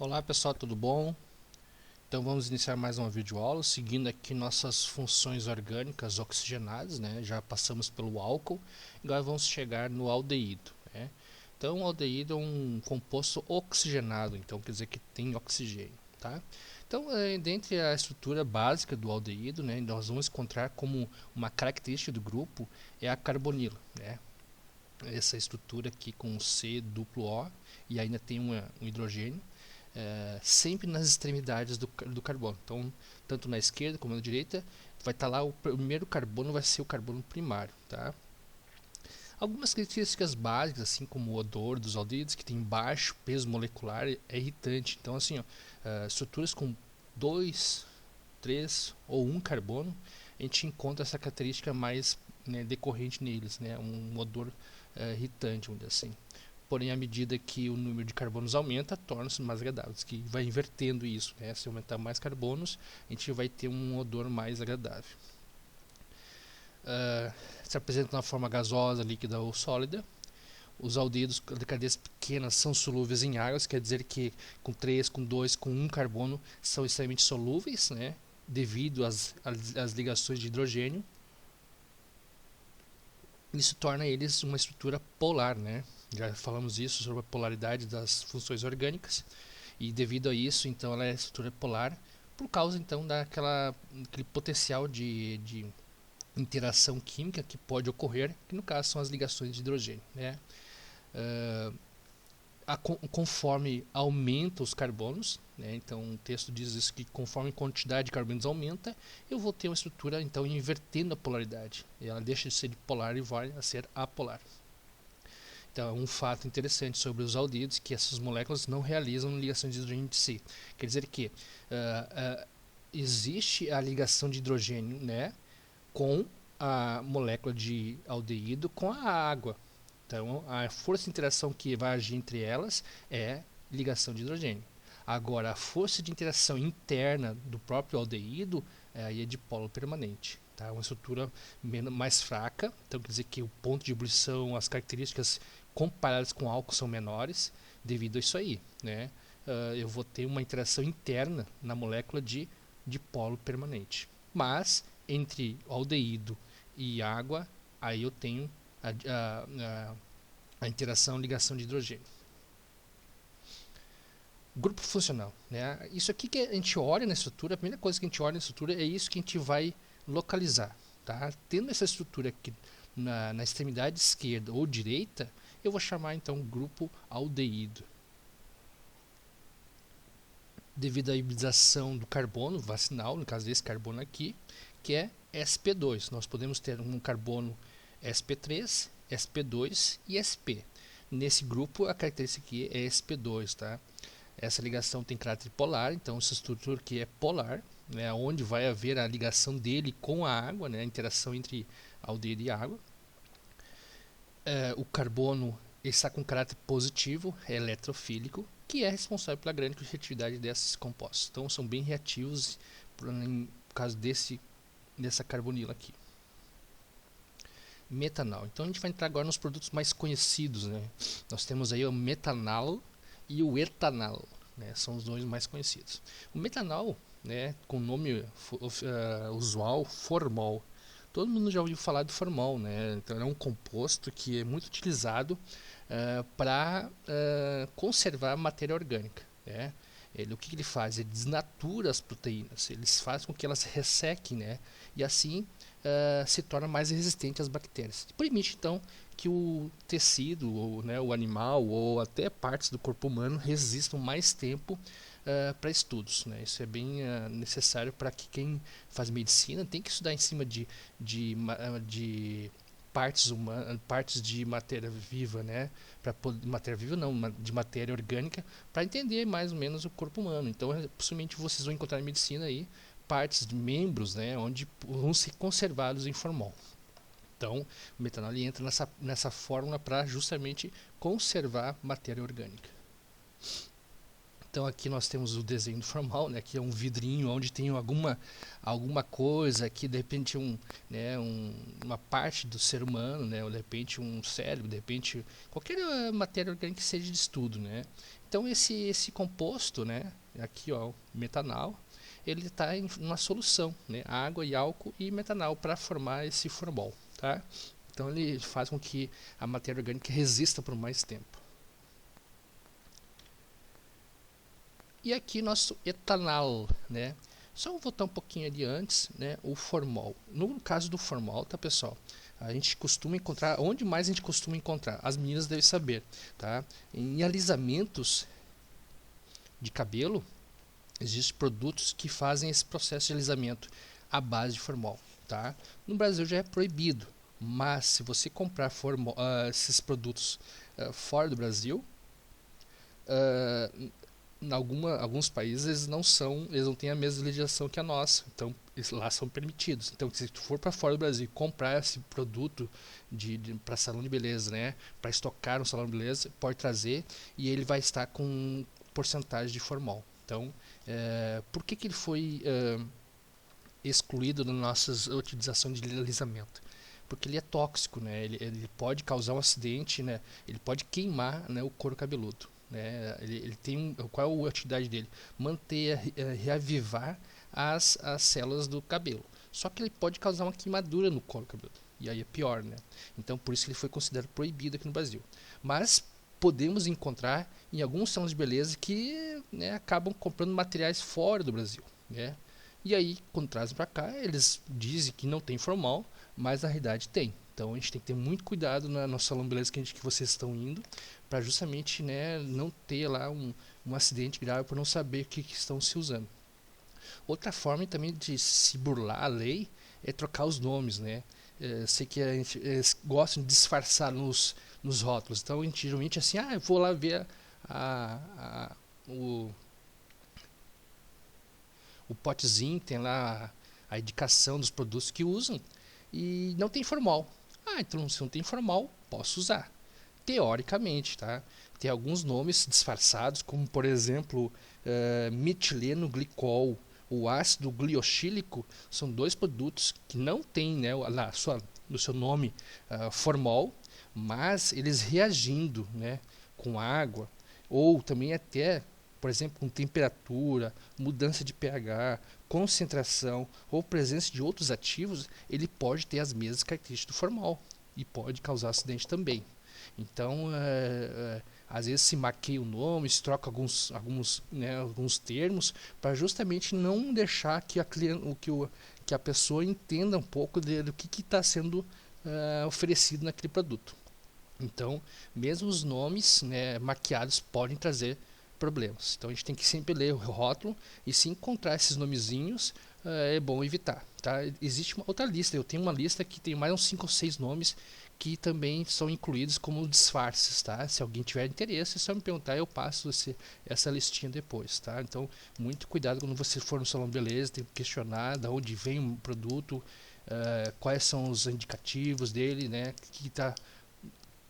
Olá pessoal, tudo bom? Então vamos iniciar mais uma videoaula, seguindo aqui nossas funções orgânicas oxigenadas, né? Já passamos pelo álcool, agora vamos chegar no aldeído, né? Então o aldeído é um composto oxigenado, então quer dizer que tem oxigênio, tá? Então, dentre a estrutura básica do aldeído, né, nós vamos encontrar como uma característica do grupo é a carbonila, né? Essa estrutura aqui com C duplo O e ainda tem um hidrogênio sempre nas extremidades do carbono. Então, tanto na esquerda como na direita, vai estar lá o primeiro carbono vai ser o carbono primário, tá? Algumas características básicas, assim como o odor dos aldeídos, que tem baixo peso molecular, é irritante. Então, assim, ó, estruturas com 2, 3 ou um carbono, a gente encontra essa característica mais, né, decorrente neles, né, um odor irritante, vamos dizer assim. Porém, à medida que o número de carbonos aumenta, torna-se mais agradáveis, que vai invertendo isso, né? Se aumentar mais carbonos, a gente vai ter um odor mais agradável. Se apresenta na forma gasosa, líquida ou sólida. Os aldeídos de cadeias pequenas são solúveis em águas, quer dizer que com 3, com 2, com um carbono são extremamente solúveis, né? Devido às ligações de hidrogênio. Isso torna eles uma estrutura polar, né? Já falamos isso sobre a polaridade das funções orgânicas e devido a isso, então ela é estrutura polar por causa então daquele potencial de interação química que pode ocorrer, que no caso são as ligações de hidrogênio, né? Uh, Conforme aumenta os carbonos, né, então o texto diz isso, que conforme a quantidade de carbonos aumenta, eu vou ter uma estrutura então invertendo a polaridade, e ela deixa de ser polar e vai a ser apolar. Então, é um fato interessante sobre os aldeídos que essas moléculas não realizam ligações de hidrogênio de si. Quer dizer que existe a ligação de hidrogênio, né, com a molécula de aldeído com a água. Então, a força de interação que vai agir entre elas é ligação de hidrogênio. Agora, a força de interação interna do próprio aldeído aí é de polo permanente. Tá? Uma estrutura mais fraca, então quer dizer que o ponto de ebulição, as características comparadas com álcool são menores devido a isso aí. Né? Eu vou ter uma interação interna na molécula de polo permanente. Mas, entre aldeído e água, aí eu tenho a interação ligação de hidrogênio. Grupo funcional, né? Isso aqui que a gente olha na estrutura, a primeira coisa que a gente olha na estrutura é isso que a gente vai localizar, tá? Tendo essa estrutura aqui na extremidade esquerda ou direita, eu vou chamar então grupo aldeído. Devido à hibridação do carbono vacinal, no caso desse carbono aqui, que é sp2. Nós podemos ter um carbono sp3, sp2 e sp. Nesse grupo, a característica aqui é sp2, tá? Essa ligação tem caráter polar, então essa estrutura aqui é polar, né, onde vai haver a ligação dele com a água, né, a interação entre aldeído e água. O carbono está com caráter positivo, é eletrofílico, que é responsável pela grande reatividade desses compostos. Então são bem reativos no caso dessa carbonila aqui. Metanol. Então a gente vai entrar agora nos produtos mais conhecidos, né? Nós temos aí o metanol e o etanol, né? São os dois mais conhecidos. O metanol, né, com o nome usual formol. Todo mundo já ouviu falar do formol, né? Então é um composto que é muito utilizado para conservar matéria orgânica, né? O que ele faz? Ele desnatura as proteínas, ele faz com que elas ressequem, né? E assim se torna mais resistente às bactérias. Permite então que o tecido, ou, né, o animal ou até partes do corpo humano resistam mais tempo para estudos. Né? Isso é bem necessário para que quem faz medicina tem que estudar em cima de partes de matéria viva, né? Matéria viva não, de matéria orgânica, para entender mais ou menos o corpo humano. Então, possivelmente vocês vão encontrar em medicina aí partes de membros, né, onde vão ser conservados em formol. Então, o metanol entra nessa fórmula para justamente conservar matéria orgânica. Então aqui nós temos o desenho do formal, né, que é um vidrinho onde tem alguma coisa que de repente uma parte do ser humano, né, ou de repente um cérebro, de repente qualquer matéria orgânica que seja de estudo, né. Então esse composto, né, aqui ó, metanal, ele está em uma solução, né, água e álcool e metanal para formar esse formol, tá? Então ele faz com que a matéria orgânica resista por mais tempo. E aqui nosso etanol, né? Só vou voltar um pouquinho ali antes, né? O formol. No caso do formol, tá, pessoal? A gente costuma encontrar, onde mais a gente costuma encontrar? As meninas devem saber, tá? Em alisamentos de cabelo, existem produtos que fazem esse processo de alisamento à base de formol, tá? No Brasil já é proibido, mas se você comprar esses produtos fora do Brasil, alguns países eles não têm a mesma legislação que a nossa, então lá são permitidos. Então se tu for para fora do Brasil e comprar esse produto para salão de beleza, né, para estocar no salão de beleza, pode trazer e ele vai estar com porcentagem de formol. Então, por que ele foi excluído da nossa utilização de alisamento? Porque ele é tóxico, né? Ele pode causar um acidente, né? Ele pode queimar, né, o couro cabeludo. Né? Ele tem qual é a utilidade dele? Manter, reavivar as células do cabelo. Só que ele pode causar uma queimadura no couro cabeludo. E aí é pior, né? Então por isso ele foi considerado proibido aqui no Brasil. Mas podemos encontrar em alguns salões de beleza que, né, acabam comprando materiais fora do Brasil, né? E aí, quando trazem para cá, eles dizem que não tem formal, mas na realidade tem. Então a gente tem que ter muito cuidado no nosso salão de beleza que vocês estão indo, para justamente, né, não ter lá um acidente grave por não saber o que estão se usando. Outra forma também de se burlar a lei é trocar os nomes, né? Sei que eles gostam de disfarçar nos rótulos. Então a gente geralmente assim, eu vou lá ver o potezinho, tem lá a indicação dos produtos que usam e não tem formal. Então se não tem formal, posso usar. Teoricamente, tá? Tem alguns nomes disfarçados, como por exemplo, metileno glicol, o ácido glioxílico, são dois produtos que não têm, né, no seu nome formol, mas eles reagindo, né, com água, ou também até, por exemplo, com temperatura, mudança de pH, concentração ou presença de outros ativos, ele pode ter as mesmas características do formol e pode causar acidente também. Então, às vezes se maqueia o nome, se troca alguns termos para justamente não deixar que a pessoa entenda um pouco do que está sendo oferecido naquele produto. Então, mesmo os nomes, né, maquiados podem trazer problemas. Então a gente tem que sempre ler o rótulo e se encontrar esses nomezinhos é bom evitar. Tá? Existe uma outra lista, eu tenho uma lista que tem mais uns 5 ou 6 nomes que também são incluídos como disfarces, tá? Se alguém tiver interesse, é só me perguntar, eu passo essa listinha depois, tá? Então, muito cuidado quando você for no salão de beleza, tem que questionar de onde vem o produto, quais são os indicativos dele, né? Que está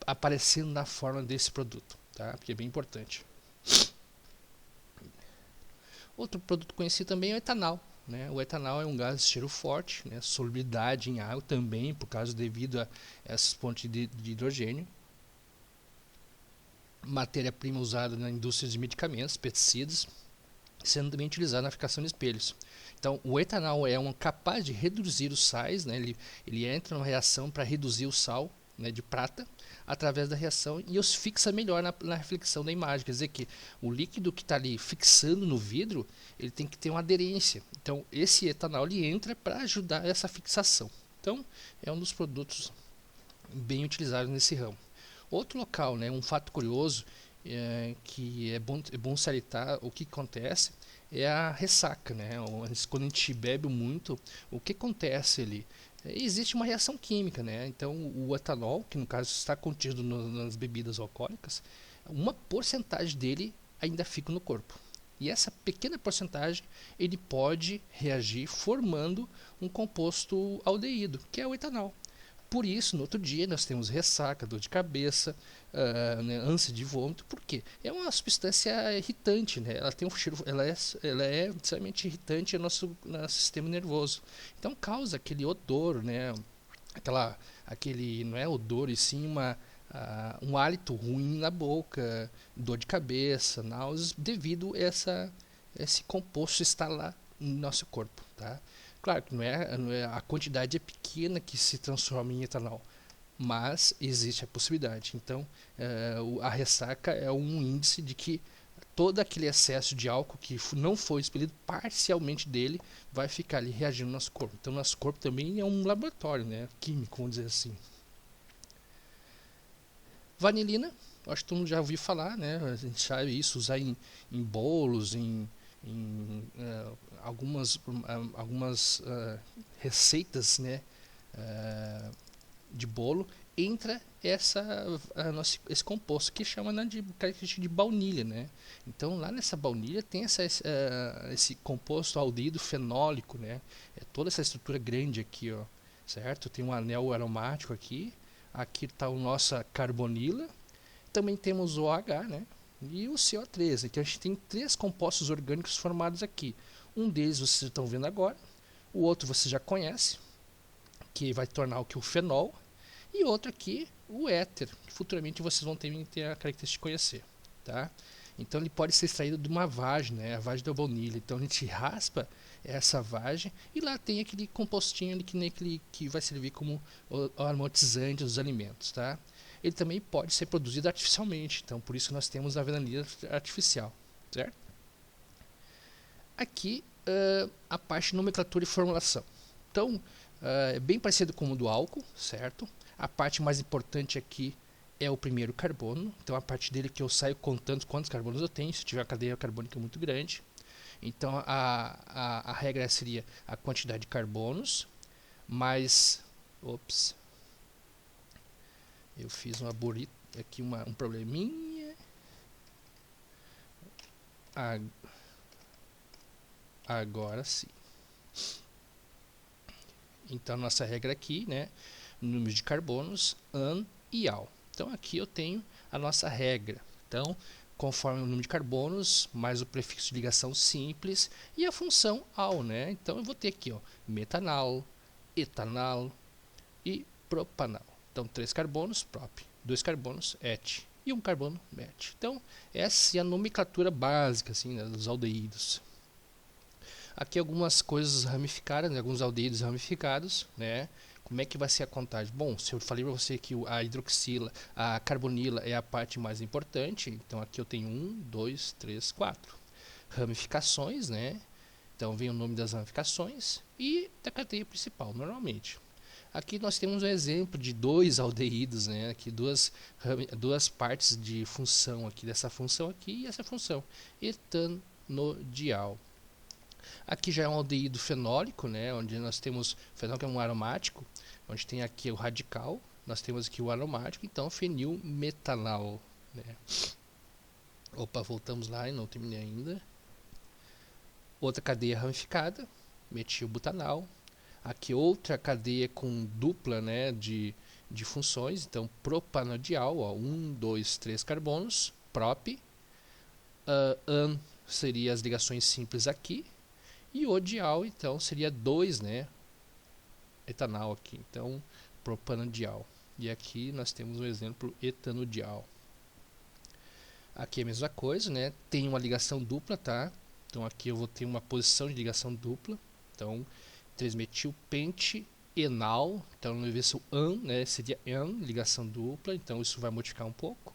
aparecendo na forma desse produto, tá? Porque é bem importante. Outro produto conhecido também é o etanol. Né? O etanol é um gás de cheiro forte, né? Solubilidade em água também, por causa devido a essas fontes de hidrogênio. Matéria-prima usada na indústria de medicamentos, pesticidas, sendo também utilizado na fabricação de espelhos. Então, o etanol é capaz de reduzir os sais, né? Ele entra numa reação para reduzir o sal, né, de prata através da reação e os fixa melhor na reflexão da imagem. Quer dizer que o líquido que está ali fixando no vidro, ele tem que ter uma aderência. Então, esse etanol ele entra para ajudar essa fixação. Então, é um dos produtos bem utilizados nesse ramo. Outro local, né, um fato curioso, que é bom salientar o que acontece, é a ressaca. Né? Quando a gente bebe muito, o que acontece ali? Existe uma reação química, né? Então o etanol, que no caso está contido nas bebidas alcoólicas, uma porcentagem dele ainda fica no corpo. E essa pequena porcentagem ele pode reagir formando um composto aldeído, que é o etanol. Por isso, no outro dia, nós temos ressaca, dor de cabeça, né, ânsia de vômito. Por quê? É uma substância irritante, né? Ela tem um cheiro, ela é extremamente irritante no nosso sistema nervoso. Então causa aquele odor, né? Aquele não é odor e sim um hálito ruim na boca, dor de cabeça, náuseas, devido a esse composto estar lá no nosso corpo, tá? Claro que não é, a quantidade é pequena que se transforma em etanol, mas existe a possibilidade. Então, a ressaca é um índice de que todo aquele excesso de álcool que não foi expelido parcialmente dele vai ficar ali reagindo no nosso corpo. Então, nosso corpo também é um laboratório, né, químico, vamos dizer assim. Vanilina, acho que todo mundo já ouviu falar, né? A gente sabe isso, usar em bolos, algumas receitas, né? De bolo, entra esse composto que chama, né, de característica de baunilha, né? Então lá nessa baunilha tem esse composto aldeído fenólico, né? É toda essa estrutura grande aqui, ó, certo? Tem um anel aromático aqui. Aqui está a nossa carbonila. Também temos o OH, né? E o CO3. Então a gente tem 3 compostos orgânicos formados aqui. Um deles vocês estão vendo agora. O outro você já conhece, que vai tornar o fenol. E outro aqui, o éter, que futuramente vocês vão ter a característica de conhecer, tá? Então ele pode ser extraído de uma vagem, né? A vagem da baunilha. Então a gente raspa essa vagem e lá tem aquele compostinho ali que vai servir como o aromatizante dos alimentos, tá? Ele também pode ser produzido artificialmente, então por isso nós temos a vanilina artificial, certo? Aqui a parte de nomenclatura e formulação. Então é bem parecido com o do álcool, certo? A parte mais importante aqui é o primeiro carbono, então a partir dele que eu saio contando quantos carbonos eu tenho, se tiver uma cadeia carbônica muito grande. Então a regra seria a quantidade de carbonos mais... Ops, eu fiz aqui um probleminha. Agora sim. Então nossa regra aqui, né, número de carbonos, an e al. Então aqui eu tenho a nossa regra. Então, conforme o número de carbonos, mais o prefixo de ligação simples e a função al, né? Então eu vou ter aqui, ó, metanal, etanal e propanal. Então 3 carbonos, prop, 2 carbonos, et e 1 carbono, met. Então essa é a nomenclatura básica assim, né, dos aldeídos. Aqui algumas coisas ramificadas, né, alguns aldeídos ramificados, né? Como é que vai ser a contagem? Bom, se eu falei para você que a hidroxila, a carbonila é a parte mais importante, então aqui eu tenho 1, 2, 3, 4 ramificações, né? Então vem o nome das ramificações e da cadeia principal, normalmente. Aqui nós temos um exemplo de 2 aldeídos, né? Aqui duas partes de função aqui, dessa função aqui e essa função, etanodial. Aqui já é um aldeído fenólico, né, onde nós temos fenol, que é um aromático, onde tem aqui o radical, nós temos aqui o aromático, então fenilmetanal, né. Opa, voltamos lá e não terminei ainda. Outra cadeia ramificada, metilbutanal. Aqui outra cadeia com dupla, né, de funções, então propanodial, ó, 1, 2, 3 carbonos, prop. An seria as ligações simples aqui. E o dial, então, seria 2, né? Etanal aqui. Então, propanodial. E aqui nós temos um exemplo etanodial. Aqui é a mesma coisa, né? Tem uma ligação dupla, tá? Então, aqui eu vou ter uma posição de ligação dupla. Então, 3-metilpente-enal. Então, no invés do an, né? Seria an, ligação dupla. Então, isso vai modificar um pouco.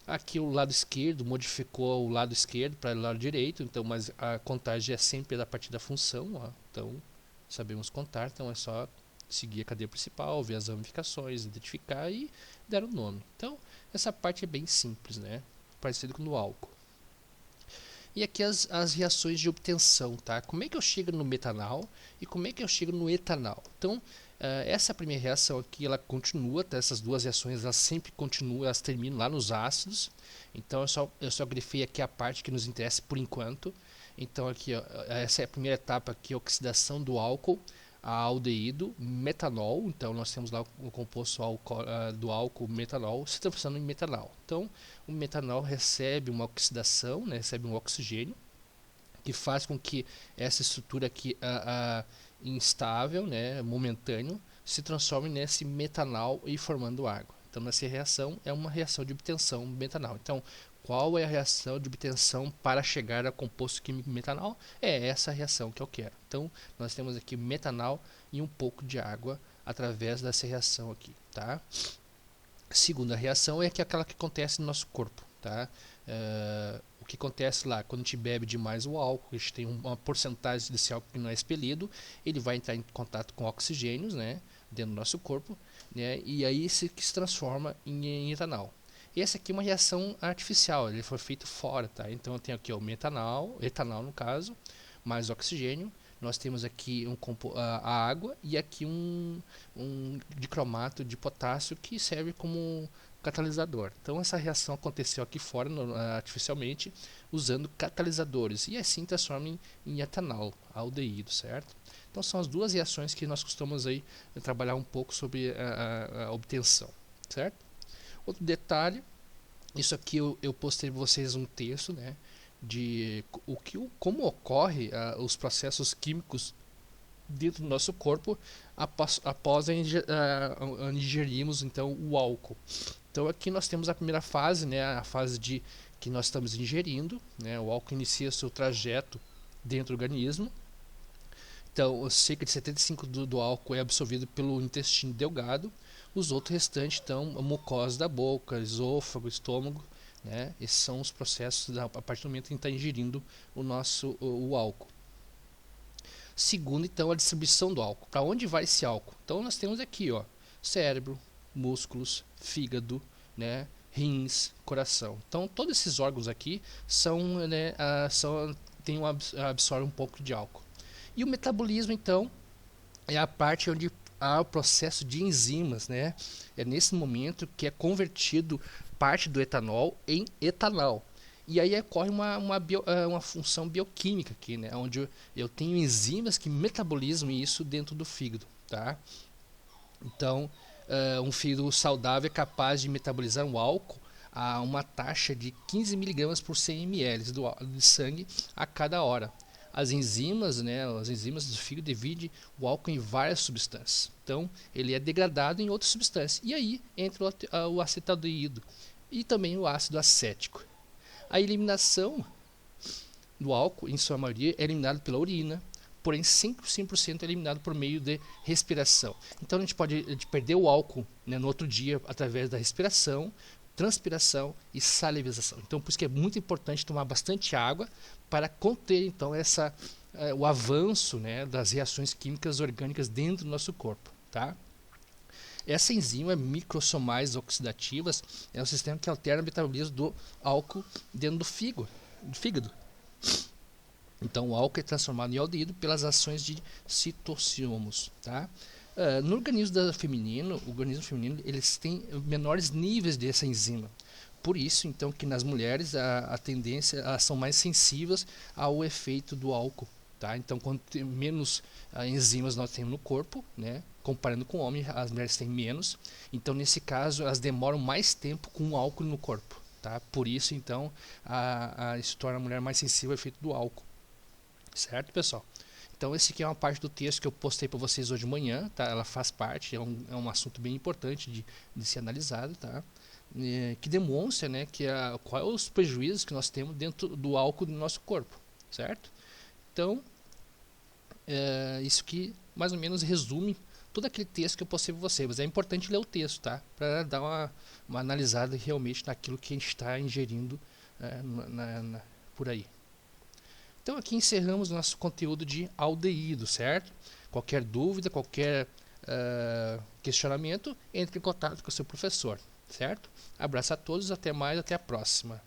Aqui o lado esquerdo modificou o lado esquerdo para o lado direito, então, mas a contagem é sempre a partir da função, ó. Então sabemos contar, então é só seguir a cadeia principal, ver as ramificações, identificar e dar o nome. Então essa parte é bem simples, né? Parecido com o álcool. E aqui as reações de obtenção, tá? Como é que eu chego no metanal e como é que eu chego no etanal? Então, essa primeira reação aqui, ela continua, tá? Essas duas reações, elas sempre continuam, elas terminam lá nos ácidos. Então, eu só grifei aqui a parte que nos interessa por enquanto. Então, aqui, ó, essa é a primeira etapa aqui, a oxidação do álcool a aldeído metanol. Então nós temos lá o composto do álcool metanol se transformando em metanol. Então o metanol recebe uma oxidação, né, recebe um oxigênio, que faz com que essa estrutura aqui instável, né, momentâneo, se transforme nesse metanol e formando água. Então essa reação é uma reação de obtenção metanol. Então qual é a reação de obtenção para chegar ao composto químico metanol? É essa reação que eu quero. Então nós temos aqui metanol e um pouco de água através dessa reação aqui, tá? A segunda reação é aquela que acontece no nosso corpo, tá? O que acontece lá, quando a gente bebe demais o álcool, a gente tem uma porcentagem desse álcool que não é expelido, ele vai entrar em contato com oxigênios, né, dentro do nosso corpo, né, e aí se transforma em etanol. E essa aqui é uma reação artificial, ele foi feito fora, tá? Então eu tenho aqui o metanol, etanol no caso, mais oxigênio. Nós temos aqui a água e aqui um dicromato de potássio que serve como catalisador. Então essa reação aconteceu aqui fora artificialmente usando catalisadores e assim transforma em etanol, aldeído, certo? Então são as duas reações que nós costumamos aí trabalhar um pouco sobre a obtenção, certo? Outro detalhe, isso aqui eu postei para vocês um texto, né, de como ocorre os processos químicos dentro do nosso corpo após ingerirmos então o álcool. Então aqui nós temos a primeira fase, né, a fase de que nós estamos ingerindo, né, o álcool inicia seu trajeto dentro do organismo. Então cerca de 75% do álcool é absorvido pelo intestino delgado, os outros restantes então a mucosa da boca, esôfago, estômago, né, esses são os processos a partir do momento que a gente está ingerindo o álcool. Segundo, então, a distribuição do álcool. Para onde vai esse álcool? Então nós temos aqui, ó, cérebro, músculos, fígado, né, rins, coração. Então todos esses órgãos aqui absorvem um pouco de álcool. E o metabolismo, então, é a parte onde há o processo de enzimas, né? É nesse momento que é convertido parte do etanol em etanol. E aí ocorre uma função bioquímica aqui, né? Onde eu tenho enzimas que metabolizam isso dentro do fígado, tá? Então, um fígado saudável é capaz de metabolizar o álcool a uma taxa de 15 mg por 100 ml de sangue a cada hora. As enzimas do fígado dividem o álcool em várias substâncias. Então, ele é degradado em outras substâncias. E aí entra o acetaldeído e também o ácido acético. A eliminação do álcool, em sua maioria, é eliminado pela urina, porém 100% é eliminado por meio de respiração. Então a gente pode perder o álcool, né, no outro dia através da respiração, transpiração e salivação. Então por isso que é muito importante tomar bastante água para conter então o avanço, né, das reações químicas orgânicas dentro do nosso corpo, tá? Essa enzima microsomais oxidativas é um sistema que altera o metabolismo do álcool dentro do fígado. Então o álcool é transformado em aldeído pelas ações de citossomos, tá? No organismo feminino, eles têm menores níveis dessa enzima. Por isso, então, que nas mulheres a tendência, elas são mais sensíveis ao efeito do álcool, tá? Então, quanto menos enzimas nós temos no corpo, né, comparando com o homem, as mulheres têm menos. Então, nesse caso, elas demoram mais tempo com o álcool no corpo, tá? Por isso, então, isso torna a mulher mais sensível ao efeito do álcool, certo, pessoal? Então, esse aqui é uma parte do texto que eu postei para vocês hoje de manhã, tá? Ela faz parte, é um assunto bem importante de ser analisado, tá? Que demonstra, né, quais os prejuízos que nós temos dentro do álcool do nosso corpo, certo? Então, isso aqui mais ou menos resume todo aquele texto que eu postei para vocês, mas é importante ler o texto, tá? Para dar uma analisada realmente naquilo que a gente está ingerindo por aí. Então aqui encerramos nosso conteúdo de aldeído, certo? Qualquer dúvida, qualquer questionamento, entre em contato com o seu professor, certo? Abraço a todos, até mais, até a próxima.